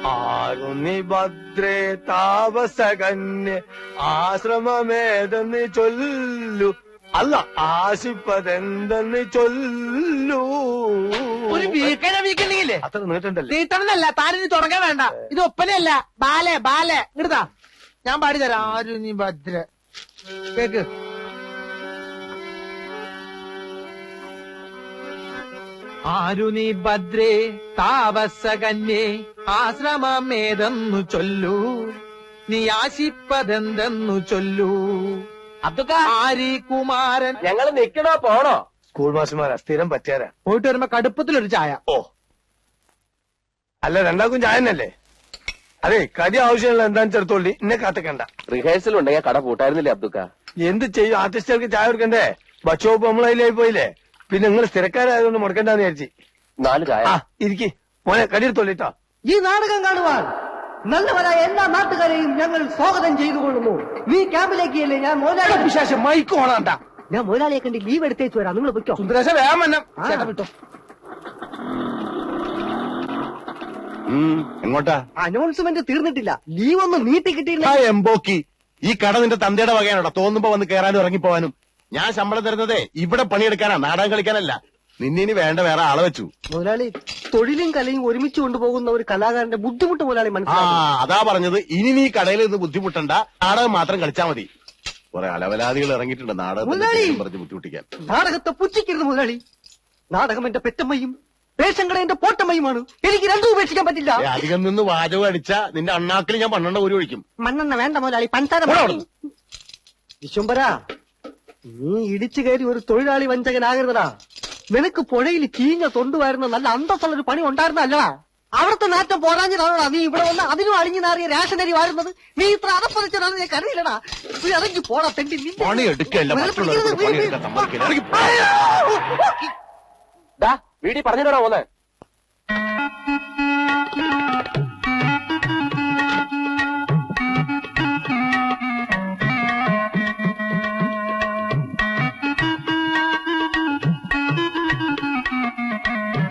ആരുന്നി ഭദ്രേ താപസകന്യ ആശ്രമമേതെന്ന് ചൊല്ലു. അല്ല, ആശിപ്പതെന്തെന്ന് ചൊല്ലു. ഒരു വീക്കണ്ടെങ്കിലേ അത്ര നീട്ടണ്ടല്ലേ? നീട്ടണമെന്നല്ല, താനിനി തുടങ്ങാൻ വേണ്ട. ഇത് ഒപ്പനയല്ല, ബാലെ ബാലെ. ഇടുതാ, ഞാൻ പാടിത്തരാം. ആരും നീ ഭദ്ര കേക്ക്. ആരു നീ ഭദ്രേ താപസകന്യേ ആശ്രമമേതെന്നു ചൊല്ലു, നീ ആശിപ്പതെന്തെന്നു ചൊല്ലു. ആരി കുമാരൻ. ഞങ്ങള് നിക്കണോ പോണോ? സ്കൂൾ മാസ്റ്റർമാരാ, സ്ഥിരം പറ്റിയാരാ. പോയിട്ട് വരുമ്പോ കടുപ്പത്തിലൊരു ചായ. ഓ, അല്ല രണ്ടാക്കും ചായ തന്നെയല്ലേ? അതെ, കടി ആവശ്യമുള്ള എന്താന്ന് ചേർത്തോളി, എന്നെ കാത്തിക്കണ്ട. റിഹേഴ്സൽ ഉണ്ടെങ്കിൽ കട പൂട്ടായിരുന്നില്ലേ അബ്ദുക്ക? എന്ത് ചെയ്യും, ആർട്ടിസ്റ്റുകൾക്ക് ചായ കൊടുക്കണ്ടേ? ബച്ചോപ്പ് നമ്മളതിലായി പോയില്ലേ. പിന്നെ നിങ്ങൾ സ്ഥിരക്കാരായതുകൊണ്ട് മുടക്കണ്ടെന്ന് വിചാരിച്ചു. 4 ചായ. ഇരിക്കി മോനെ, കടിയെടുത്തോളിട്ടോ. ഈ നാടകം കാണുവാൻ നല്ലവരായ എല്ലാ നാട്ടുകാരെയും ഞങ്ങൾ സ്വാഗതം ചെയ്തുകൊള്ളുന്നു. നീ ക്യാമ്പിലേക്ക് അല്ലേ? ഞാൻ മോലാളി. വിശേഷം മൈക്ക് ഓണാണ്ട. ഞാൻ മോലാളിയെ കണ്ടി ലീവ് എടുത്തേച്ചു വരാം. നിങ്ങൾ പൊയ്ക്കോ. സുന്ദരേശ വേഗം വന്നം. ചേട്ടാ വിട്ടോ. എങ്ങോട്ടാ? അനൗൺസ്മെന്റ് തീർന്നിട്ടില്ല. ലീവ് ഒന്നും നീട്ടി കിട്ടിയില്ല. എംബോക്കി, ഈ കട നിന്റെ തന്തയുടെ വകയാണോടാ? തോന്നുമ്പോ വന്ന് കയറാനും ഇറങ്ങിപ്പോവാനും. ഞാൻ ശമ്പളം തരുന്നതേ ഇവിടെ പണിയെടുക്കാനാ, നാടകം കളിക്കാനല്ല. നിന്നിനി വേണ്ട വേറെ ആളെ വെച്ചു. മുതലാളി, തൊഴിലും കലയും ഒരുമിച്ച് കൊണ്ടുപോകുന്ന ഒരു കലാകാരന്റെ ബുദ്ധിമുട്ട് മുതലാളി മനസ്സിലാക്കി. അതാ പറഞ്ഞത്, ഇനി നീ കടയിൽ നിന്ന് ബുദ്ധിമുട്ടണ്ട, നാടകം മാത്രം കളിച്ചാ മതി. കുറെ അലവലാദികൾ ഇറങ്ങിയിട്ടുണ്ട് നാടകത്തിൽ പറഞ്ഞ് ബുദ്ധിമുട്ടിക്കാൻ. നാടകത്തെ പുച്ഛിക്കരുത് മുതലാളി. നാടകം എന്റെ പെറ്റമ്മയും റേഷൻ കട എന്റെ പോട്ടമ്മയുമാണ്. എനിക്ക് രണ്ടും ഉപേക്ഷിക്കാൻ പറ്റില്ല. അധികം നിന്ന് വാചകം അടിച്ച നിന്റെ അണ്ണാക്കിൽ ഞാൻ 12 ഒരു ഒഴിക്കും. മണ്ണെണ്ണ വേണ്ട മുതലാളി, പഞ്ചാര. വിശ്വംബര, നീ ഇടിച്ചു കയറി ഒരു തൊഴിലാളി വഞ്ചകനാകരുതടാ. നിനക്ക് പുഴയിൽ ചീഞ്ഞ തൊണ്ടുവായിരുന്ന നല്ല അന്തസ്സുള്ളൊരു പണി ഉണ്ടായിരുന്നല്ലടാ. അവിടുത്തെ നാറ്റം പോരാഞ്ഞതാണോടാ നീ ഇവിടെ വന്ന് അതിനും അളിഞ്ഞു നാറിയ റേഷനരി വാഴുന്നത്? നീ ഇത്ര അതപ്പതിച്ചതാണ് ഞാൻ കരുതിയില്ലടാ. നീ ഇറങ്ങി പോടാ തെണ്ടി. പണി എടുക്കല്ല, മറ്റുള്ളവർക്ക് പണിയെടുക്കാൻ സമ്മതിക്കില്ല. വീടി പറഞ്ഞിട്ടാ പോന്നെ.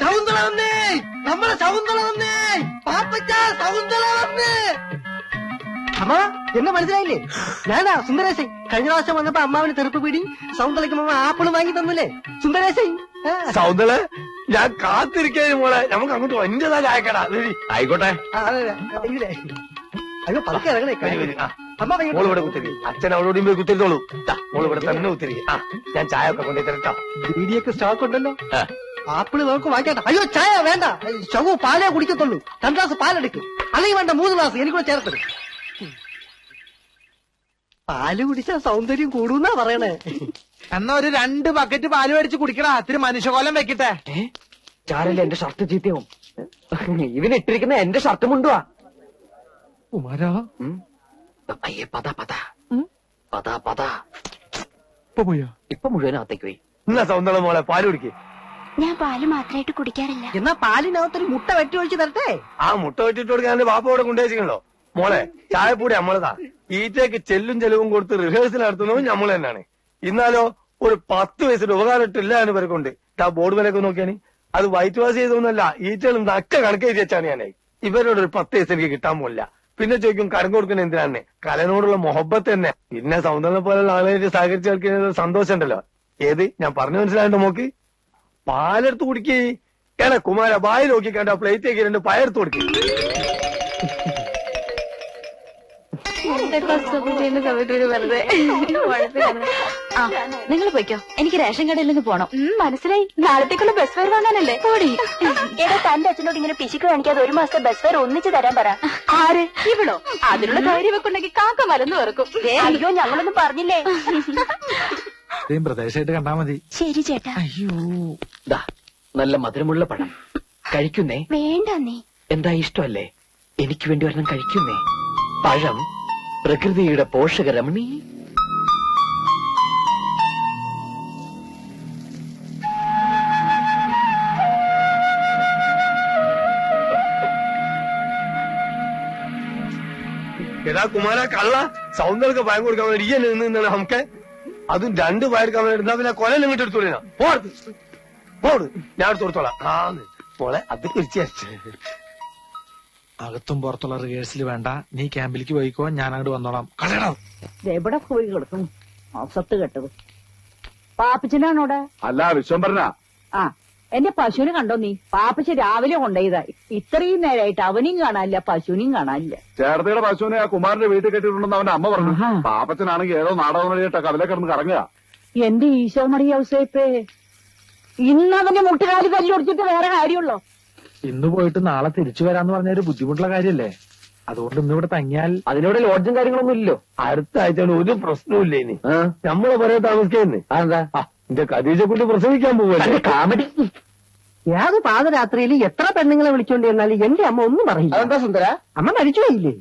ശകുന്തള വന്നേ, നമ്മളെ ശകുന്തള വന്നേ, പാപ്പച്ച ശകുന്തള വന്നേ. അമ്മ, എന്നെ മനസ്സിലായില്ലേ? ഞാനാ സുന്ദരേശൻ. കഴിഞ്ഞ പ്രാവശ്യം വന്നപ്പോ അമ്മാവിന് തെറുപ്പ് പീടി, സൗന്ദര്യക്ക് അമ്മ ആപ്പിള് വാങ്ങി തന്നില്ലേ സുന്ദരേശൻ? സൗന്ദര്യ, ഞാൻ കാത്തിരിക്കേ മോളെ. നമുക്ക് അങ്ങോട്ട് വന്റേതാ ചായക്കടാ. ആയിക്കോട്ടെ. അയ്യോ, പതുക്കെ ഇറങ്ങണേ. മോള് ഇവിടെ കുത്തിരി, അച്ഛൻ അവളോടും പോയി കുത്തിരിത്തോളൂ. മോള് ഇവിടെ തന്നെ കുത്തിരി. ഞാൻ ചായ ഒക്കെ കൊണ്ടു തരട്ടോ. ബീഡിയൊക്കെ സ്റ്റോക്ക് ഉണ്ടല്ലോ. ആപ്പിള് നമുക്ക് വാങ്ങിക്കട്ടെ. അയ്യോ, ചായ വേണ്ട. ശവു പാലേ കുടിക്കത്തുള്ളൂ. 2 ഗ്ലാസ് പാലെടുക്കും. അല്ലെങ്കിൽ വേണ്ട 3 ഗ്ലാസ് എനിക്കൂടെ ചേർത്തത്. പാല് കുടിച്ചാ സൗന്ദര്യം കൂടുന്നാ പറയണേ. എന്നാ ഒരു 2 ബക്കറ്റ് പാല് മേടിച്ച് കുടിക്കടാ. ഇത്തിരി മനുഷ്യകോലം വെക്കട്ടെ. ചാരല്ലേ എന്റെ ഷർട്ട് ചീത്തയാവും. ഇവനിട്ടിരിക്കുന്ന എന്റെ ഷർട്ട് മുണ്ടുവാ. കുമാരാ, അയ്യേ, പതാ പതാ പതാ പതാ. ഇപ്പൊ മുഴുവനകത്തേക്ക് പോയി. എന്നാ സൗന്ദര്യ മോളെ പാല് കുടിക്കേ. ഞാൻ പാല് മാത്രമായിട്ട് കുടിക്കാറില്ല. എന്നാ പാലിനകത്തൊരു മുട്ട വെട്ടി ഒഴിച്ച് തരട്ടെ. ആ മുട്ട വെട്ടിട്ട് കൊടുക്കാൻ ബാപ്പ ഇവിടെ കൊണ്ടുവച്ചിട്ടുണ്ടോ? മോളെ, ചായപ്പൂടി നമ്മളതാ. ഈറ്റയ്ക്ക് ചെല്ലും ചെലവും കൊടുത്ത് റിഹേഴ്സൽ നടത്തുന്നതും നമ്മൾ തന്നെയാണ്. ഇന്നാലോ ഒരു 10 വയസ്സിന്റെ ഉപകാരമില്ല എന്ന് പേർക്കുണ്ട്. ആ ബോർഡ് വിലയൊക്കെ നോക്കിയാനി അത് വൈറ്റ് വാഷ് ചെയ്തൊന്നുമല്ല, ഈറ്റകളും നക്ക കണക്കെഴുതി വെച്ചാണ് ഞാനേ. ഇവരോട് ഒരു 10 വയസ്സ് എനിക്ക് കിട്ടാൻ പോലില്ല. പിന്നെ ചോദിക്കും കരം കൊടുക്കുന്ന എന്തിനാണ്? കലനോടുള്ള മൊഹബത്ത് തന്നെ. പിന്നെ സൗന്ദര്യം പോലുള്ള ആളുകളായിട്ട് സഹകരിച്ച് കളിക്കുന്ന സന്തോഷം ഉണ്ടല്ലോ. ഏത് ഞാൻ പറഞ്ഞു മനസ്സിലായിട്ട് നോക്ക്. പാലെടുത്ത് കുടിക്കേ. ഏടാ കുമാര, ബായി നോക്കിക്കണ്ട പ്ലേറ്റേക്ക് 2 പയർത്ത് കൊടുക്കേ. നിങ്ങൾ പോയിക്കോ, എനിക്ക് റേഷൻ കടയിൽ നിന്ന് പോണം. മനസ്സിലായി. നാളത്തേക്കുള്ള ബസ് ഫെയർ വാങ്ങാനല്ലേ? ഓടി. ഏതാ തന്റെ അച്ഛനോട് ഇങ്ങനെ പിശുക്ക് കാണിക്കാതെ 1 മാസത്തെ ബസ് ഫെയർ ഒന്നിച്ച് തരാൻ പറ. ആര്? ഇവളോ? അതിനുള്ള ധൈര്യം വെക്കുണ്ടെങ്കിൽ കാക്ക മലന്ന് വെറുക്കും. അയ്യോ, ഞങ്ങളൊന്നും പറഞ്ഞില്ലേ. പ്രദേശമായിട്ട് കണ്ടാ മതി. ശരി ചേട്ടാ. അയ്യോ, നല്ല മധുരമുള്ള പഴം കഴിക്കുന്നേ. വേണ്ട നീ. എന്താ ഇഷ്ടമല്ലേ? എനിക്ക് വേണ്ടി ഒരെണ്ണം കഴിക്കുന്നേ. പഴം പ്രകൃതിയുടെ പോഷകരമണി. എടാ കുമാര കള്ള, സൗന്ദര്യ പയം കൊടുക്കാൻ വേണ്ടി ഈ നിന്നാണ് നമുക്ക്. അതും 2 പയർക്കാൻ വേണ്ടി എടുത്താ പിന്നെ കൊല ഇങ്ങോട്ട് എടുത്തോളിനാ. പോട്, ഞാൻ എടുത്ത് കൊടുത്തോളാം. മോളെ അത് കുറിച്ച് അകത്തും പുറത്തുള്ള റിഹേഴ്സൽ വേണ്ട, നീ ക്യാമ്പിലേക്ക് പോയിക്കോ, ഞാൻ അങ്ങോട്ട് വന്നോളാം. കളയടാ. എവിടെ പോയി കിടക്കും അസത്ത് കെട്ടത്. പാപ്പച്ചനാണോടെ? അല്ല വിശ്വംഭരനാ. ആ എന്റെ പശുവിനെ കണ്ടോ നീ? പാപ്പച്ച രാവിലെ കൊണ്ടുപോയതാ. ഇത്രയും നേരമായിട്ട് അവനെയും കാണാനില്ല, പശുവിനെയും കാണാനില്ല. ചേർത്തയുടെ പശുവിനെ ആ കുമാരന്റെ വീട്ടിൽ കെട്ടിയിട്ടുണ്ടെന്ന് അവന്റെ അമ്മ പറഞ്ഞു. പാപ്പച്ചനാണെങ്കിൽ ഏതോ നാടകം വഴിയിട്ട് കവലെ കിടന്ന് കറങ്ങുക. എന്റെ ഈശോ മറിയ ഔസേപ്പേ, ഇന്ന് അവന്റെ മുട്ടുകാലി തല്ലി ഒടിച്ചിട്ട് വേറെ കാര്യമുള്ളോ? ഇന്ന് പോയിട്ട് നാളെ തിരിച്ചു വരാന്ന് പറഞ്ഞ ഒരു ബുദ്ധിമുട്ടുള്ള കാര്യല്ലേ. അതുകൊണ്ട് ഇന്നിവിടെ തങ്ങിയാൽ അതിനോട് ലോഡ്ജും കാര്യങ്ങളൊന്നും ഇല്ലല്ലോ. അടുത്ത ആഴ്ച ഒരു പ്രശ്നവും ഇനി നമ്മളെ പറയാൻ താമസിക്കുന്നേ. അതെന്താ? എന്റെ ഖദീജ കുട്ടി പ്രസവിക്കാൻ പോവല്ലേ. കാമഡി. ഏത് പാതരാത്രിയിൽ എത്ര പെണ്ണുങ്ങളെ വിളിച്ചോണ്ടിരുന്നാലും എന്റെ അമ്മ ഒന്നും പറയില്ല. അതെന്താ സുന്ദര? അമ്മ മരിച്ചുപോയില്ലേ?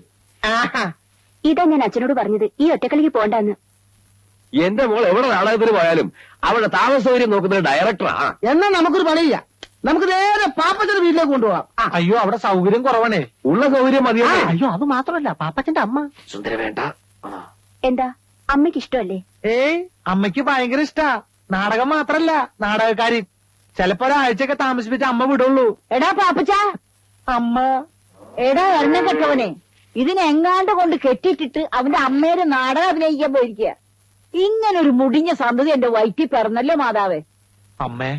ഇതാ ഞാൻ അച്ഛനോട് പറഞ്ഞത്, ഈ ഒറ്റക്കളിക്ക് പോണ്ടെന്ന്. എന്റെ മോൾ എവിടെ നാടകത്തിന് പോയാലും അവിടെ താമസ സൗകര്യം നോക്കുന്നത് ഡയറക്ടറാ. എന്നാ നമുക്കൊരു പണിയില്ല, നമുക്ക് നേരെ പാപ്പച്ചന്റെ വീട്ടിലേക്ക് കൊണ്ടുപോകാം. അയ്യോ അവിടെ സൗകര്യം കുറവാണേ. ഉള്ള സൗകര്യം മതിയോ? അയ്യോ അത് മാത്രമല്ല, പാപ്പച്ചന്റെ അമ്മ. സുന്ദര വേണ്ട. എന്താ അമ്മയ്ക്ക് ഇഷ്ടമല്ലേ? ഏയ് അമ്മയ്ക്ക് ഭയങ്കര ഇഷ്ടാ. നാടകം മാത്രല്ല, നാടകക്കാരി. ചിലപ്പോ ഒരാഴ്ചയൊക്കെ താമസിപ്പിച്ച് അമ്മ വിടുള്ളൂ. എടാ പാപ്പച്ച, അമ്മ എടാ എണ്ണ കെട്ടവനെ, ഇതിനെങ്ങാണ്ട് കൊണ്ട് കെട്ടിട്ടിട്ട് അവന്റെ അമ്മേരെ നാടകം അഭിനയിക്കാൻ പോയിരിക്കുക. ഇങ്ങനൊരു മുടിഞ്ഞ സന്തതി എന്റെ വയറ്റിൽ പിറന്നല്ലോ മാതാവേ. അമ്മേ,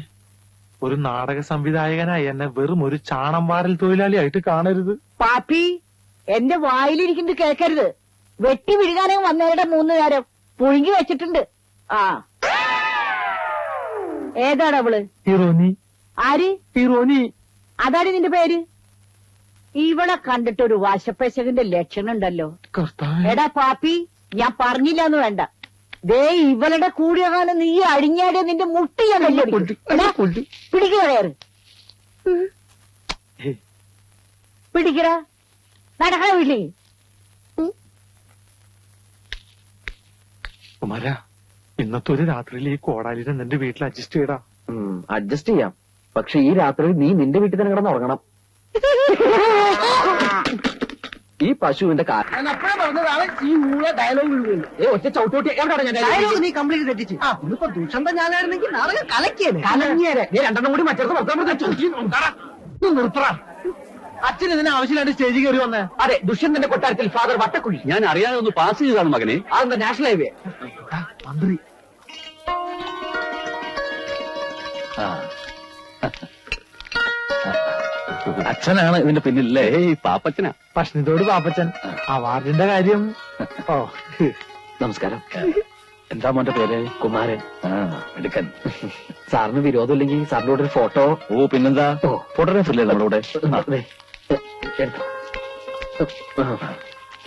ഒരു നാടക സംവിധായകനായി എന്നെ വെറും ഒരു ചാണം വാരൽ തൊഴിലാളിയായിട്ട് കാണരുത്. പാപ്പി, എന്റെ വായിലിരിക്കുന്നത് കേൾക്കരുത്. വെട്ടി വിഴുകാനും വന്നവരുടെ 3 നേരം പുഴുങ്ങി വെച്ചിട്ടുണ്ട്. ആ ഏതാടാ അവള്? ഹീറോനി. ആര്? ഹീറോനി. അതാണ് നിന്റെ പേര്? ഇവളെ കണ്ടിട്ട് ഒരു വാശപ്പശകന്റെ ലക്ഷണം ഉണ്ടല്ലോ. എടാ പാപ്പി, ഞാൻ പറഞ്ഞില്ലാന്ന് വേണ്ട. ദേ ഇവളുടെ കൂടിയ കാലം നീ അഴിഞ്ഞാടിയ നിന്റെ മുട്ടി ഞാൻ പിടിക്കറേറ്. പിടിക്കട, നടക്കണ വീട്ടിൽ. കുമാര, ഇന്നത്തെ ഒരു രാത്രിയിൽ ഈ കോടാലിനെ നിന്റെ വീട്ടിൽ അഡ്ജസ്റ്റ് ചെയ്യടാ. അഡ്ജസ്റ്റ് ചെയ്യാം, പക്ഷെ ഈ രാത്രി നീ നിന്റെ വീട്ടിൽ തന്നെ കിടന്ന് ഉറങ്ങണം. ഈ പശുവിന്റെ ഞാൻ അപ്പഴേ പറഞ്ഞതാണ് ഈ ഊള ഡയലോഗ് ഒറ്റ ചവിട്ടോട്ടി എവിടെയാണ് ഞാൻ ഡയലോഗ് നീ കംപ്ലീറ്റ് തെറ്റിച്ച്. ഇന്നിപ്പോ ദുഷന്ത ഞാനായിരുന്നെങ്കിൽ നാടകം കലക്കിയേനെ. നീ രണ്ടെണ്ണം കൂടി മറ്റേത് നിർത്തറ. അച്ഛൻ ഇതിന് ആവശ്യമില്ലാണ്ട് സ്റ്റേജിൽ കയറി വന്നേ. അതെ, ദുഷ്യന്തന്റെ കൊട്ടാരത്തിൽ ഫാദർ വട്ടക്കുഴി. ഞാൻ അറിയാതെ ഒന്ന് പാസ് ചെയ്താണ് മകനെ. അതെന്താ നാഷണൽ ഹൈവേ? മന്ത്രി. അച്ഛനാണ് ഇതിന്റെ പിന്നിലല്ലേ? പാപ്പച്ചനാ. പഷ്ണിത്തോട് പാപ്പച്ചൻ. അവാർഡിന്റെ കാര്യം. ഓ നമസ്കാരം. എന്താ മോന്റെ പേര്? കുമാരൻ. എടുക്കൻ. സാറിന് വിരോധമില്ലെങ്കിൽ സാറിന്റെ കൂടെ ഒരു ഫോട്ടോ. ഓ പിന്നെന്താ, ഫോട്ടോഗ്രാഫർ അല്ലേ നമ്മളിവിടെ?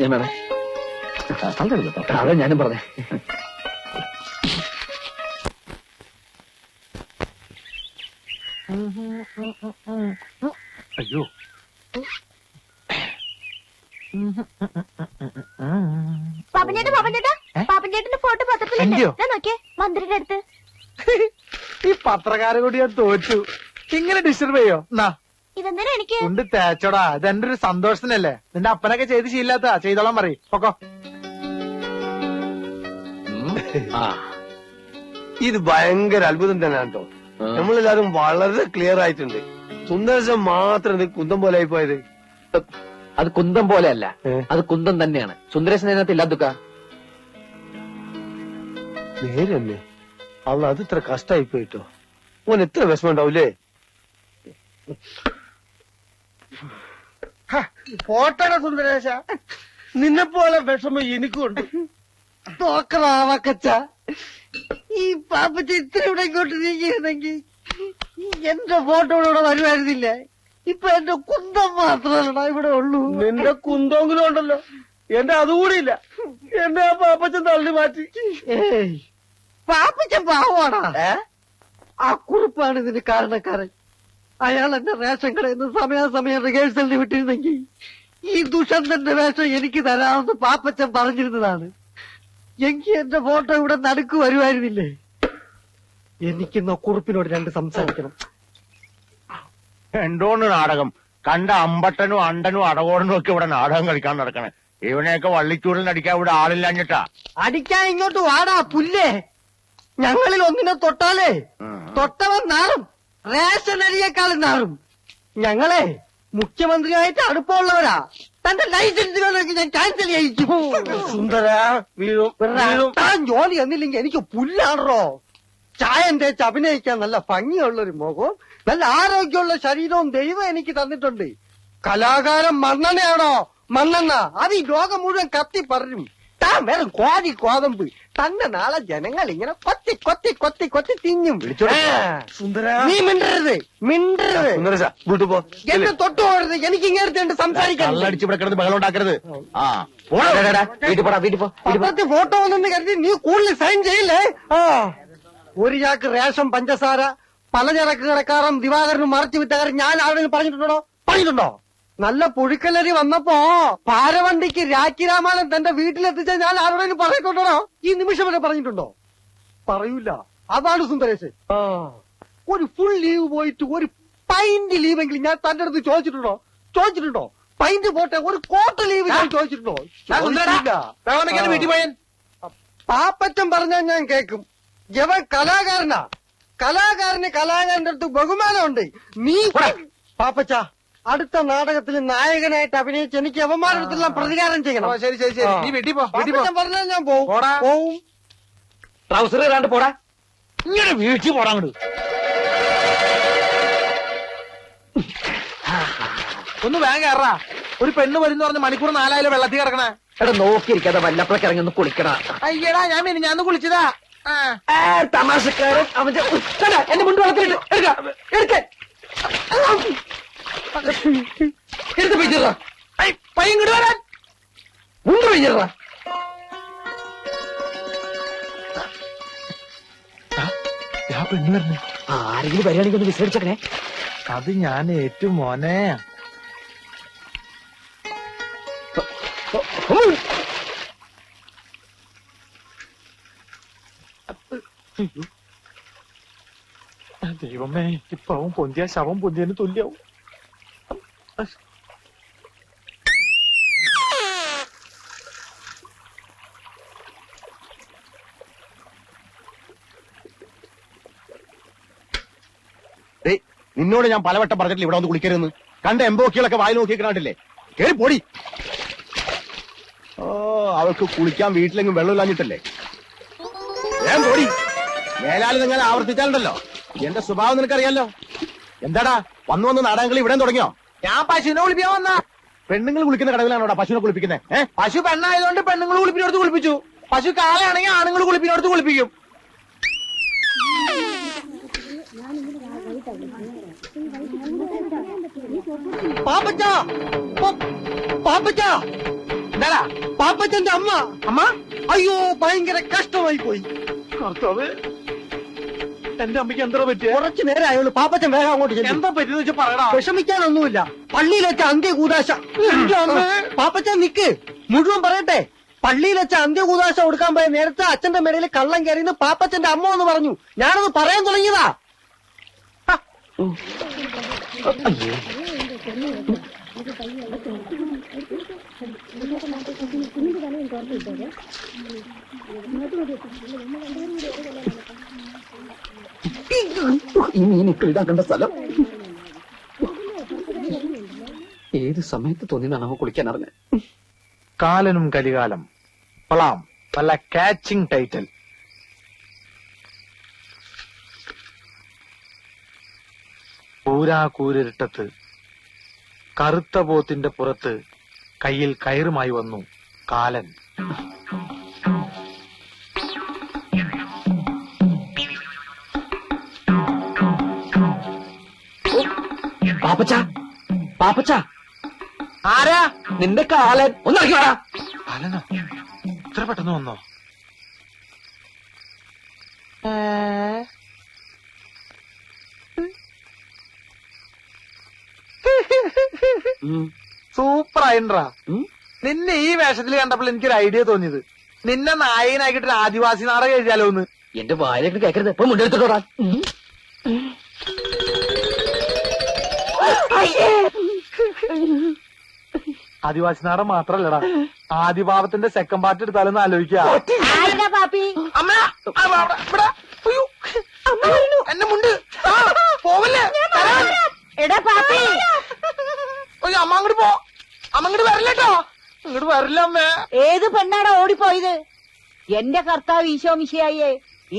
ഞാൻ വേണേ. അതെ ഞാനും പറഞ്ഞേ. അയ്യോ, പാപ്പഞ്ചേട്ടന്റെ ഫോട്ടോ പത്രത്തിലുണ്ട്. എന്റെയോ? ഞാൻ നോക്കിയേ, മന്ത്രിയുടെ അടുത്ത്. ഈ പത്രക്കാരെ കൂടി ഞാൻ തോറ്റു. ഇങ്ങനെ ഡിസ്റ്റർബ് ചെയ്യോ? എന്നാ ഇതെന്തിനാ എനിക്ക്? കൊണ്ട് തേച്ചോടാ, ഇതെന്റെ ഒരു സന്തോഷത്തിനല്ലേ. നിന്റെ അപ്പനൊക്കെ ചെയ്ത് ശീലാത്ത ചെയ്തോളാൻ പറയും. പൊക്കോ. ഇത് ഭയങ്കര അത്ഭുതം തന്നെയാണ് കേട്ടോ. നമ്മളെല്ലാരും വളരെ ക്ലിയർ ആയിട്ടുണ്ട്. സുന്ദരശം മാത്രം ഇത് കുന്തം പോലെ ആയി പോയത്. അത് കുന്തം പോലെയല്ല, അത് കുന്തം തന്നെയാണ്. സുന്ദരേശൻ അതിനകത്ത് ഇല്ലാതുക്ക. നേരല്ലേ അവൾ അത് ഇത്ര കഷ്ടായി പോയിട്ടോ. ഓൻ എത്ര വിഷമം ഉണ്ടാവൂലേ. ഫോട്ടോയുടെ സുന്ദരേശ, നിന്നെ പോലെ വിഷമം എനിക്കുണ്ട്. തോക്കറാവക്കച്ച, ഈ പാപ്പച്ച ഇത്ര ഇവിടെ ഇങ്ങോട്ട് നീങ്ങിയിരുന്നെങ്കിൽ എന്റെ ഫോട്ടോ ഇവിടെ വരുമായിരുന്നില്ല. ഇപ്പൊ എന്റെ കുന്തം മാത്രമല്ലടാ ഇവിടെ ഉള്ളൂ. നിന്റെ കുന്തമെങ്കിലും ഉണ്ടല്ലോ, എന്റെ അതുകൂടിയില്ല. എന്റെ ആ പാപ്പച്ചൻ തള്ളി മാറ്റി. പാപ്പച്ച പാവാടാ. ആ കുറിപ്പാണ് ഇതിന് കാരണക്കാരൻ. അയാൾ എന്റെ റേഷൻ കടയിൽ നിന്ന് സമയാസമയം റിഹേഴ്സലിന് വിട്ടിരുന്നെങ്കിൽ ഈ ദുഷന്തന്റെ വേഷം എനിക്ക് തരാമെന്ന് പാപ്പച്ചൻ പറഞ്ഞിരുന്നതാണ്. എങ്കിൽ എന്റെ ഫോട്ടോ ഇവിടെ നടുക്ക് വരുമായിരുന്നില്ലേ. എനിക്കിന്ന് കുറിപ്പിനോട് 2 സംസാരിക്കണം. എന്തോന്ന് നാടകം? കണ്ട അമ്പട്ടനും അണ്ടനും അടകോടനും ഒക്കെ ഇവിടെ നാടകം കളിക്കാൻ നടക്കണേ. ഇവനെയൊക്കെ വള്ളിച്ചൂടിൽ അടിക്കാൻ ഇവിടെ ആളില്ലാഞ്ഞിട്ടാ. അടിക്കാൻ ഇങ്ങോട്ട് വാടാ പുല്ലേ. ഞങ്ങളിൽ ഒന്നിനെ തൊട്ടാലേ തൊട്ടവൻ നാറും, റേഷൻ അരിയേക്കാളും നാറും. ഞങ്ങളെ മുഖ്യമന്ത്രിയായിട്ട് അടുപ്പമുള്ളവരാ. തന്റെ ലൈസൻസുകളൊക്കെ ഞാൻ ക്യാൻസൽ ചെയ്യിച്ചു. സുന്ദര വീഴും താൻ ജോലി എന്നില്ലെങ്കിൽ എനിക്ക് പുല്ലാണോ. ചായം തേച്ച് അഭിനയിക്കാൻ നല്ല ഭംഗിയുള്ളൊരു മുഖവും നല്ല ആരോഗ്യമുള്ള ശരീരവും ദൈവം എനിക്ക് തന്നിട്ടുണ്ട്. കലാകാരൻ മണ്ണെണ്ണയാണോ? മണ്ണെണ്ണ അത് ഈ ലോകം മുഴുവൻ കത്തി പറയും. താൻ വേറെ കോതമ്പ്. തന്നെ നാളെ ജനങ്ങൾ ഇങ്ങനെ കൊത്തി കൊത്തി കൊത്തി കൊത്തി തിന്നും. സുന്ദര നീ മിണ്ടരുത്. സുന്ദരശ വീട്ടു പോ. എന്നെ തൊട്ടു പോകരുത്. എനിക്ക് ഇങ്ങനത്തെ സംസാരിക്കാൻ. കള്ളടിച്ച് ഇവിടെ കിടന്ന് ബഹളം ഉണ്ടാക്കരുത്. ആ വീട്ടിൽ പോടാ, വീട്ടിൽ പോ. പത്രത്തിൽ ഫോട്ടോ വന്നെന്ന് കരുതി നീ കൂടുതൽ സൈൻ ചെയ്യില്ലേ? ഒരു ചാക്ക് റേഷൻ പഞ്ചസാര പലചരക്ക് കടക്കാരൻ ദിവാകരനും മറച്ചു വിറ്റ കാര്യം ഞാൻ ആരോടും പറഞ്ഞിട്ടുണ്ടോ? നല്ല പുഴുക്കലരി വന്നപ്പോ പാരവണ്ടിക്ക് രാഖി രാമായണം തന്റെ വീട്ടിലെത്തിച്ച ഞാൻ ആരോടും പറഞ്ഞിട്ടുണ്ടോ? ഈ നിമിഷം വരെ പറഞ്ഞിട്ടുണ്ടോ? പറയൂല. അതാണ് സുന്ദരേശ്. ഒരു ഫുൾ ലീവ് പോയിട്ട് ഒരു പൈന്റ് ലീവെങ്കിലും ഞാൻ തന്റെ അടുത്ത് ചോദിച്ചിട്ടുണ്ടോ? പൈന്റ് പോട്ടെ, ഒരു കോട്ട് ലീവ് ഞാൻ ചോദിച്ചിട്ടുണ്ടോ? വീട്ടിൽ പോയാൽ പാപ്പച്ചൻ പറഞ്ഞാൽ ഞാൻ കേൾക്കും. ഇവൻ കലാകാരനാ. കലാകാരന്റെ അടുത്ത് ബഹുമാനമുണ്ട്. നീ പാപ്പച്ച അടുത്ത നാടകത്തിൽ നായകനായിട്ട് അഭിനയിച്ച് എനിക്ക് യവന്മാരുടെ അടുത്തെല്ലാം പ്രതികാരം ചെയ്യണം. ശരി നീ വീട്ടിൽ പോ. പാപ്പച്ചൻ പറഞ്ഞാൽ ഞാൻ പോവും. ട്രൗസർ ഇടാണ്ട് പോടാ. ഇങ്ങനെ വീട്ടിൽ പോടാ. അങ്ങോട്ട് ഒന്ന് വേഗം കയറാ. ഒരു പെണ്ണ് വരുന്ന പറഞ്ഞ് മണിക്കൂർ 4 വെള്ളത്തിൽ കിടക്കണേ. എടാ നോക്കിയിരിക്കാതെ വല്ലപ്പോഴൊക്കെ ഇറങ്ങി ഒന്ന് കുളിക്കണ. അയ്യടാ ഞാൻ കുളിച്ചതാ. തമാശക്കാരൻ അവന്റെ എന്നെ മുണ്ട് വളർത്തിട്ട് എടുത്ത് പിടിച്ചിട. പയ്യങ്ങോട്ട് വരാൻ മുണ്ട് പിടിച്ചിട. പെണ്ണ് വരണേ. ആരെങ്കിലും വരികയാണെങ്കിൽ ഒന്ന് വിസരിച്ചേ. അത് ഞാൻ ഏറ്റവും മോനെ. ദൈവമേ, ഇപ്പൊ അവൻ പൊന്തിയ ശവം പൊന്തിയതിന് തുല്യാവും. നിന്നോട് ഞാൻ പലവട്ടം പറഞ്ഞിട്ടില്ല ഇവിടെ ഒന്ന് കുളിക്കരുതെന്ന്. കണ്ട എംബോക്കികളൊക്കെ വായി നോക്കിക്കണ്ടില്ലേ? കേറി പൊടി. അവൾക്ക് കുളിക്കാൻ വീട്ടിലെങ്കിലും വെള്ളമില്ലാഞ്ഞിട്ടല്ലേ? ഞാൻ പൊടി. മേലാല് നിങ്ങൾ ആവർത്തിച്ചാലുണ്ടല്ലോ എന്റെ സ്വഭാവം നിനക്കറിയാലോ. എന്താടാ വന്ന് നാടകങ്ങൾ ഇവിടെ തുടങ്ങിയോ? ഞാൻ പശുവിനെ കുളിപ്പിക്കാൻ വന്ന. പെണ്ണുങ്ങൾ കുളിക്കുന്ന കടവിലാണോടാ പശുവിനെ കുളിപ്പിക്കുന്നത്? പശു പെണ്ണായതുകൊണ്ട് പെണ്ണുങ്ങൾ കുളിപ്പിനടുത്ത് കുളിപ്പിച്ചു. പശു കാളയാണെങ്കിൽ ആണുങ്ങൾ കുളിപ്പിനടുത്ത് കുളിപ്പിക്കും. എന്താടാ പാപ്പച്ചന്റെ അമ്മ? അയ്യോ ഭയങ്കര കഷ്ടമായി പോയി. എന്റെ അമ്മയ്ക്ക് എന്താ പറ്റിയ? കുറച്ചു നേരം ആയുള്ളൂ. പാപ്പച്ചൻ വേഗം അങ്ങോട്ട് ചെല്ലും. എന്താ പറ്റിയെന്ന് വെച്ചാൽ പറയടാ. വിഷമിക്കാനൊന്നുമില്ല. പള്ളിയിൽ വെച്ച അന്ത്യകൂദാശ. പാപ്പച്ചൻ നിക്ക്, മുഴുവൻ പറയട്ടെ. പള്ളിയിൽ വെച്ച അന്ത്യകൂദാശ കൊടുക്കാൻ പോയ നേരത്തെ അച്ഛന്റെ മേടയിൽ കള്ളം കയറിയെന്ന് പാപ്പച്ചന്റെ അമ്മ എന്ന് പറഞ്ഞു. ഞാനത് പറയാൻ തുടങ്ങിയതാ. ഈ മീനിട്ട് ഇടാക്കേണ്ട സ്ഥലം ഏത് സമയത്ത് തോന്നിയതാണ് അവൻ കുളിക്കാൻ അറിഞ്ഞത്. കാലനും കലികാലം കൊള്ളാം. നല്ല കാച്ചിങ് ടൈറ്റിൽ. കൂരാകൂരിട്ടത്ത് കറുത്ത പോത്തിന്റെ പുറത്ത് കയ്യിൽ കയറുമായി വന്നു കാലൻ. പാപ്പച്ച ആരാ? നിന്റെ കാലൻ. ഒന്നിറക്കിവാ. കാലനോ? ഇത്ര പെട്ടെന്ന് വന്നോ? സൂപ്പർ ആയിട്ടാ. നിന്നെ ഈ വേഷത്തിൽ കണ്ടപ്പോൾ എനിക്കൊരു ഐഡിയ തോന്നിയത്, നിന്നെ നായകനാക്കിട്ട് ആദിവാസി നാടകം എഴുതിയാലോ എന്ന്. എന്റെ വായിലേക്ക് കേൾക്കരുത്. ഇപ്പൊ മുണ്ടെടുത്തോടാ. ആദിവാസി നാടകം മാത്രല്ലടാ, ആദിഭാവത്തിന്റെ സെക്കൻഡ് പാർട്ട് എടുത്താലൊന്ന് ആലോചിക്കാ. എന്നെ മുണ്ട് പോവല്ലേ? എടാ പാപ്പി, അമ്മ അങ്ങോട്ട് പോ. അമ്മ ഇങ്ങോട്ട് വരില്ലട്ടോ. ഇങ്ങോട്ട് വരില്ല അമ്മേ. ഏത് പെണ്ണാടാ ഓടിപ്പോയത്? എന്റെ കർത്താവ് ഈശോ മിശിഹായേ,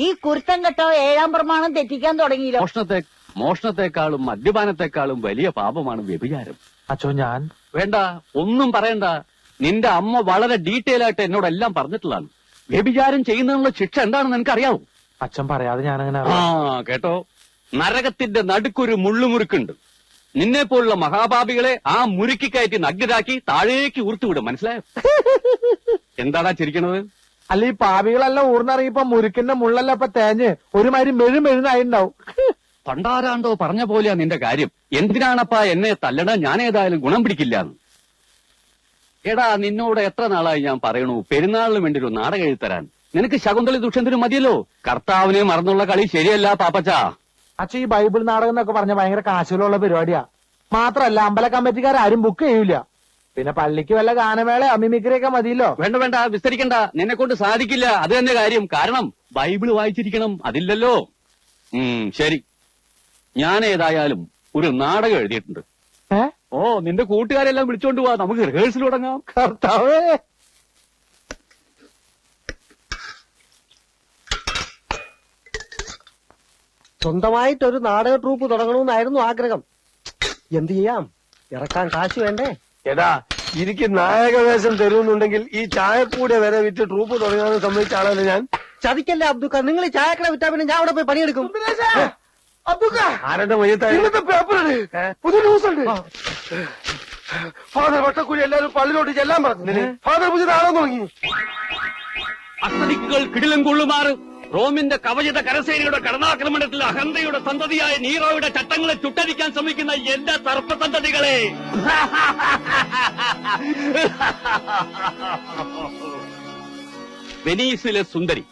ഈ കുരുത്തം കെട്ടോ 7-ാം പ്രമാണം തെറ്റിക്കാൻ തുടങ്ങിയില്ലോ. മോഷണത്തെക്കാളും മദ്യപാനത്തെക്കാളും വലിയ പാപമാണ് വ്യഭിചാരം. അച്ഛോ ഞാൻ വേണ്ട, ഒന്നും പറയണ്ട. നിന്റെ അമ്മ വളരെ ഡീറ്റെയിൽ ആയിട്ട് എന്നോടെല്ലാം പറഞ്ഞിട്ടുള്ളതാണ്. വ്യഭിചാരം ചെയ്യുന്നതിനുള്ള ശിക്ഷ എന്താണെന്ന് എനിക്കറിയാവൂ. അച്ഛൻ പറയാതെ ഞാനങ്ങനെ ആ കേട്ടോ, നരകത്തിന്റെ നടുക്കൊരു മുള്ളുമുറുക്കുണ്ട്. നിന്നെ പോലുള്ള മഹാപാപികളെ ആ മുറുക്കി കയറ്റി നഗ്നരാക്കി താഴേക്ക് ഊർത്തുവിടും. മനസ്സിലായോ? എന്താടാ ചിരിക്കണത്? അല്ല, ഈ പാപികളെല്ലാം ഊർന്നിറങ്ങിയപ്പോ മുരുക്കിന്റെ മുള്ളല്ല ഇപ്പൊ തേഞ്ഞ് ഒരുമാതിരി മെഴുമെഴുന്നായിണ്ടാവും. പണ്ടാരാണ്ടോ പറഞ്ഞ പോലെയാ നിന്റെ കാര്യം. എന്തിനാണപ്പാ എന്നെ തല്ലണ? ഞാൻ ഏതായാലും ഗുണം പിടിക്കില്ലാന്ന്. എടാ, നിന്നോട് എത്ര നാളായി ഞാൻ പറയണു പെരുന്നാളിന് വേണ്ടി ഒരു നാടകം എഴുതരാൻ. നിനക്ക് ശകുന്തളി ദുഷ്യന്തനും മതിയല്ലോ. കർത്താവിനെ മറന്നുള്ള കളി ശരിയല്ല പാപ്പച്ച. അച്ഛൻ ഈ ബൈബിൾ നാടകം എന്നൊക്കെ പറഞ്ഞ ഭയങ്കര കാശുകളുള്ള പരിപാടിയാ. മാത്രല്ല അമ്പല കമ്മിറ്റിക്കാരും ബുക്ക് ചെയ്യൂല. പിന്നെ പള്ളിക്ക് വല്ല ഗാനമേള മിമിക്രിയൊക്കെ മതിയല്ലോ. വേണ്ട വേണ്ട, വിസ്തരിക്കണ്ട. നിന്നെ കൊണ്ട് സാധിക്കില്ല. അത് തന്നെ കാര്യം. കാരണം ബൈബിള് വായിച്ചിരിക്കണം. അതില്ലല്ലോ. ശരി, ഞാൻ ഏതായാലും ഒരു നാടകം എഴുതിയിട്ടുണ്ട്. ഓ, നിന്റെ കൂട്ടുകാരെല്ലാം വിളിച്ചോണ്ട് പോവാ. നമുക്ക് റിഹേഴ്സൽ തുടങ്ങാം. കർത്താവേ, സ്വന്തമായിട്ടൊരു നാടക ട്രൂപ്പ് തുടങ്ങണമെന്നായിരുന്നു ആഗ്രഹം. എന്ത് ചെയ്യാം, ഇറക്കാൻ കാശ് വേണ്ടേ? എടാ, എനിക്ക് നായകവേഷം തരുന്നുണ്ടെങ്കിൽ ഈ ചായപ്പൂടെ വരെ വിറ്റ് ട്രൂപ്പ് തുടങ്ങാൻ സമ്മതിച്ച ആളല്ലേ ഞാൻ. ചതിക്കല്ലേ അബ്ദുക്ക, നിങ്ങൾ ഈ ചായക്കട വിറ്റാ പിന്നെ ഞാൻ അവിടെ പോയി പണിയെടുക്കും. ആരുടെ മയ്യത്തായി പേപ്പറാണ്? പുതിയ ന്യൂസ് ഉണ്ട്. ഫാദർ വട്ടക്കുഴി എല്ലാവരും പള്ളിയിലോട്ട് ചെല്ലാൻ പറഞ്ഞു. ഫാദർ പുതിയ നാളെ തുടങ്ങി. അസ്തദിക്കുകൾ കിടിലം കൊള്ളുമാറ് റോമിന്റെ കവചിത കരസേനയുടെ കടന്നാക്രമണത്തിൽ അഹന്തയുടെ സന്തതിയായ നീറോയുടെ ചട്ടങ്ങളെ ചുട്ടരിക്കാൻ ശ്രമിക്കുന്ന എന്റെ സർപ്പസന്തതികളെ, വെനീസിലെ സുന്ദരി,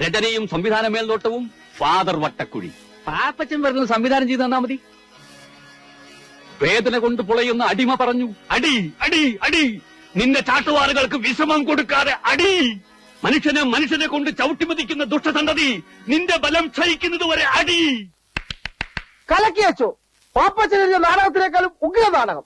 രചനയും സംവിധാന മേൽനോട്ടവും ഫാദർ വട്ടക്കുഴി. പാപ്പച്ചൻ വരുന്ന സംവിധാനം ചെയ്ത് തന്നാ മതി. വേദന കൊണ്ട് പുളയുന്ന അടിമ പറഞ്ഞു, അടി അടി അടി, നിന്റെ ചാട്ടുവാറുകൾക്ക് വിശ്രമം കൊടുക്കാതെ അടി. മനുഷ്യനെ കൊണ്ട് ചവിട്ടിമതിക്കുന്ന ദുഷ്ടസന്തതി, നിന്റെ ബലം ക്ഷയിക്കുന്നത് വരെ അടി. കലക്കി വെച്ചോ. പാപ്പച്ചനെഴുതിയ നാടകത്തിനേക്കാളും ഉഗ്ര നാടകം.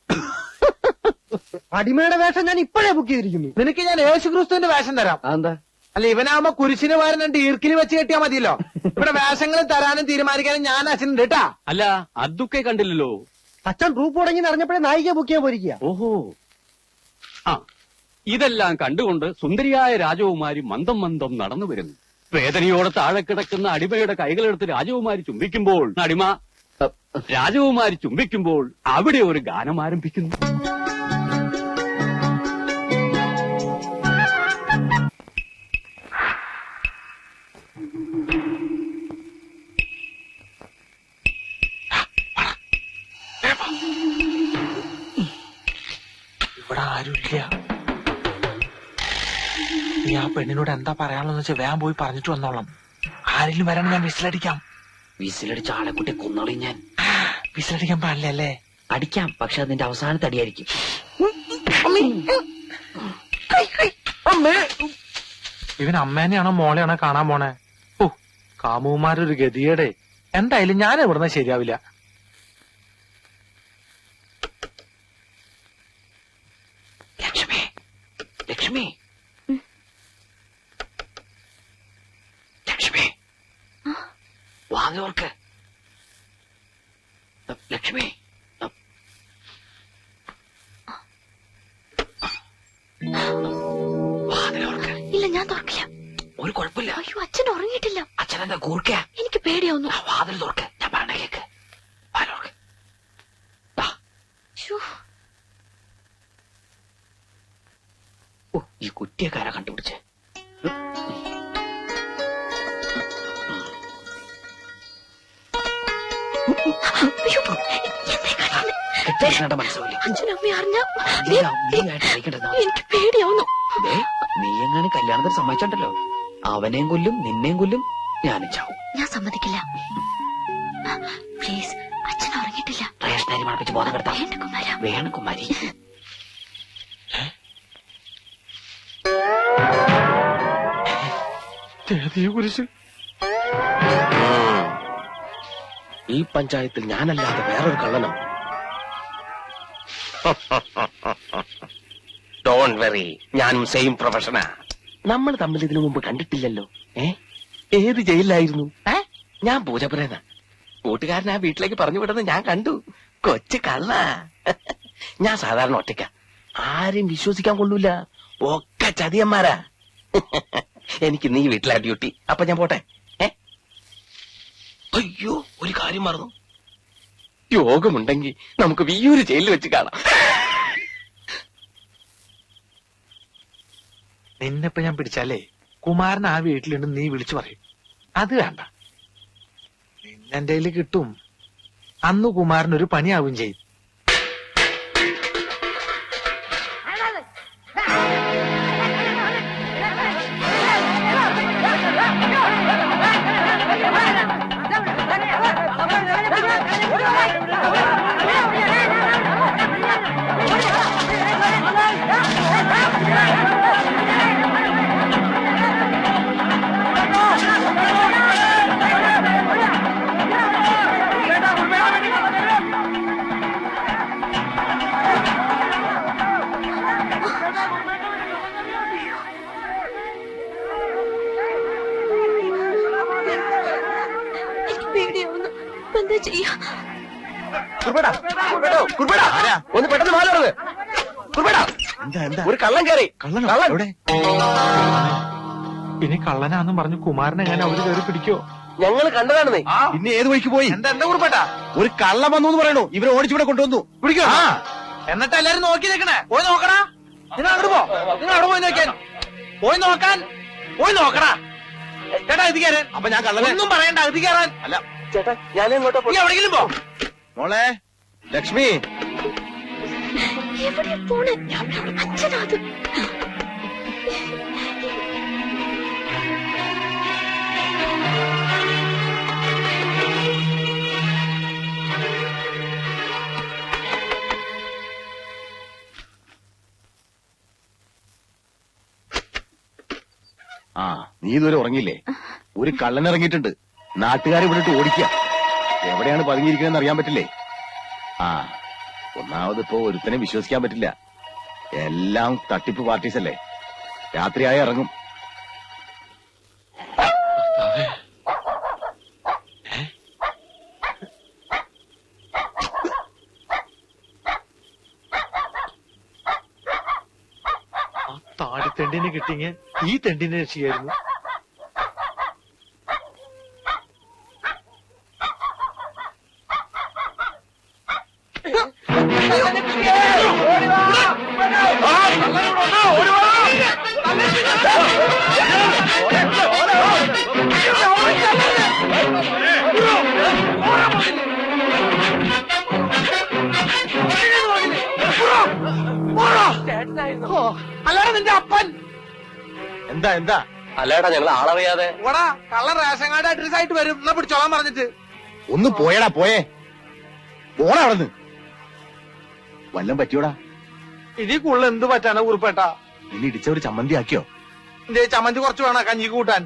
അടിമയുടെ വേഷം ഞാൻ ഇപ്പോഴേ ബുക്ക് ചെയ്തിരിക്കുന്നു. നിനക്ക് ഞാൻ യേശുക്രിസ്തുവിന്റെ വേഷം തരാം. എന്താ? അല്ല, ഇവനാവുമ്പോ കുരിശിന് പകരം ഈർക്കിന് വെച്ച് കെട്ടിയാ മതിയല്ലോ. ഇവിടെ വേഷങ്ങൾ തരാനും തീരുമാനിക്കാനും ഞാൻ അച്ഛനുണ്ട് കേട്ടാ. അല്ല, അതൊക്കെ കണ്ടില്ലല്ലോ. അച്ഛൻ ട്രൂപ്പ് തുടങ്ങി അറിഞ്ഞപ്പോഴേ നായിക ബുക്ക് ചെയ്യാൻ പോയിരിക്കുക. ഓഹോ. ആ, ഇതെല്ലാം കണ്ടുകൊണ്ട് സുന്ദരിയായ രാജകുമാരി മന്ദം മന്ദം നടന്നു വരുന്നു. വേദനയോടെ താഴെ കിടക്കുന്ന അടിമയുടെ കൈകളെടുത്ത് രാജകുമാരി ചുംബിക്കുമ്പോൾ രാജകുമാരി ചുംബിക്കുമ്പോൾ അവിടെ ഒരു ഗാനം ആരംഭിക്കുന്നു. ഇവിടെ ആരുമില്ല. നീ ആ പെണ്ണിനോട് എന്താ പറയാനുള്ളതെന്ന് വെച്ചാൽ വേഗം പോയി പറഞ്ഞിട്ട് വന്നോളാം. ആരെങ്കിലും വരാൻ ഞാൻ വിസിലടിക്കാം. വിസിലടിച്ച ആളെക്കുട്ടി കൊന്നോളി ഞാൻ. വിസിലടിക്കാൻ പാടില്ലല്ലേ? അടിക്കാം, പക്ഷെ അതിന്റെ അവസാനത്തെ അടിയായിരിക്കും. ഇവൻ അമ്മേനെയാണോ മോളെയാണോ കാണാൻ പോണേ? ഓ, കാമുമാരൊരു ഗതിയുടെ. എന്തായാലും ഞാൻ ഇവിടുന്ന് ശരിയാവില്ല. ലക്ഷ്മി, ലക്ഷ്മി, ലക്ഷ്മി, വാതിലോർക്ക്. ലക്ഷ്മി, വാതിലോർക്ക്. ഇല്ല, ഞാൻ തുറക്കില്ല. ഒരു കുഴപ്പമില്ല. അയ്യോ, അച്ഛൻ ഉറങ്ങിയിട്ടില്ല. അച്ഛനെന്താ കൂർക്ക? എനിക്ക് പേടിയാവുന്നു. വാതിൽ തുറക്ക്, ഞാൻ പറഞ്ഞ കേക്ക്. വാതിലോർക്ക്. ഓ, ഈ കുറ്റിയക്കാരാ കണ്ടുപിടിച്ചേ. മനസ്സിലാവില്ല. അച്ഛനമ്മ അറിഞ്ഞ നീയായിട്ട് എനിക്ക് പേടിയാവുന്നു. നീ എങ്ങനെ കല്യാണത്തിന് സമ്മതിച്ചോണ്ടല്ലോ, അവനെയും കൊല്ലും നിന്നെയും കൊല്ലും, ഞാനും ചാവും. ഞാൻ സമ്മതിക്കില്ല. പ്ലീസ്, അച്ഛൻ ഉറങ്ങിയിട്ടില്ല. റേഷനരി മണപ്പിച്ച് ബോധം കെടുത്താം. വേണ്ട കുമാര. വേണം കുമാരി. കുരിശ്. ഈ പഞ്ചായത്തിൽ ഞാനല്ലാതെ വേറൊരു കള്ളനോ? ഡോണ്ട് വെറി, ഞാനും സെയിം പ്രൊഫഷനാ. നമ്മൾ തമ്മിൽ ഇതിനു മുമ്പ് കണ്ടിട്ടില്ലല്ലോ. ഏത് ജയിലിലായിരുന്നു? ഞാൻ പൂജപ്പുരേന. കൂട്ടുകാരൻ ആ വീട്ടിലേക്ക് പറഞ്ഞു വിടുന്നത് ഞാൻ കണ്ടു. കൊച്ചു കള്ള. ഞാൻ സാധാരണ ഒറ്റയ്ക്ക, ആരും വിശ്വസിക്കാൻ കൊള്ളൂല, ഒക്കെ ചതിയന്മാരാ. എനിക്ക് നീ വീട്ടിലാ ഡ്യൂട്ടി. അപ്പൊ ഞാൻ പോട്ടെ. അയ്യോ, ഒരു കാര്യം മറന്നു. യോഗമുണ്ടെങ്കിൽ നമുക്ക് വിയ്യൂര് ജയിലിൽ വെച്ച് കാണാം. നിന്നെപ്പോ ഞാൻ പിടിച്ചാലേ കുമാരൻ ആ വീട്ടിലുണ്ട് നീ വിളിച്ചു പറയും. അത് വേണ്ട, നിന്നെന്റെ കയ്യിൽ കിട്ടും. അന്ന് കുമാരൻ ഒരു പണിയാവും ചെയ്യും. ഒന്ന് പെട്ടെന്ന് മാറുന്നത്. ഒരു കള്ളൻ കയറി. കള്ളൻ ഇനി കള്ളനാന്നും പറഞ്ഞു കുമാരൻ എങ്ങനെ അവര് കയറി പിടിക്കോ? ഞങ്ങൾ കണ്ടതാണെന്നേ. പിന്നെ ഏത് വഴിക്ക് പോയി? എന്താ കുറിപ്പേട്ടാ? ഒരു കള്ളം വന്നു എന്ന് പറയണു. ഇവരെ ഓടിച്ചിവിടെ കൊണ്ടുവന്നു. പിടിക്കോ? എന്നിട്ട് എല്ലാരും നോക്കി നിൽക്കണേ. പോയി നോക്കടാ. നിങ്ങൾ അങ്ങോട്ട് പോ. നിങ്ങൾ അവിടെ പോയി നോക്കാൻ. പോയി നോക്കടാ. ചേട്ടാ ഇത് കയറാൻ. അപ്പൊ ഞാൻ കള്ളനെ ഒന്നും പറയണ്ട. ഇത് കയറാൻ. അല്ല ചേട്ടാ, ഞാൻ എങ്ങോട്ടാ? നീ എവിടെയെങ്കിലും പോ. മോളെ ലക്ഷ്മി, എവിടെ പോണേ? അച്ഛനാത്. ആ നീ ഇതുവരെ ഉറങ്ങിയില്ലേ? ഒരു കള്ളൻ ഇറങ്ങിയിട്ടുണ്ട്. നാട്ടുകാരെ വിട്ടിട്ട് ഓടിക്കുക. എവിടെയാണ് പതുങ്ങിയിരിക്കണെന്ന് അറിയാൻ പറ്റില്ലേ? ആ ഒന്നാമത് ഇപ്പോ ഒരുത്തനെ വിശ്വസിക്കാൻ പറ്റില്ല. എല്ലാം തട്ടിപ്പ് പാർട്ടീസ് അല്ലേ. രാത്രിയായി ഇറങ്ങും. ആ താടിത്തെണ്ടിനെ കിട്ടിങ്ങ ഈ തെണ്ടിനെ രക്ഷിക്കായിരുന്നു. അല്ലാതെ നിന്റെ അപ്പൻ എന്താ അല്ലേടാ, ഞങ്ങൾ ആളറിയാതെ. ഇവിടെ കള്ള റേഷൻ കാർഡ് അഡ്രസ് ആയിട്ട് വരും. എന്നാ പിടിച്ചോളാൻ പറഞ്ഞിട്ട് ഒന്ന് പോയടാ, പോയേ. പോടാ അവിടുന്ന്. വല്ലം പറ്റിയോടാ? ഇനി കൂടുതൽ എന്ത് പറ്റാനാ കുറിപ്പേട്ടാ? ഇനി ഇടിച്ച ഒരു ചമ്മന്തി ആക്കിയോ? ചമ്മന്തി കുറച്ച് വേണം കഞ്ഞി കൂട്ടാൻ.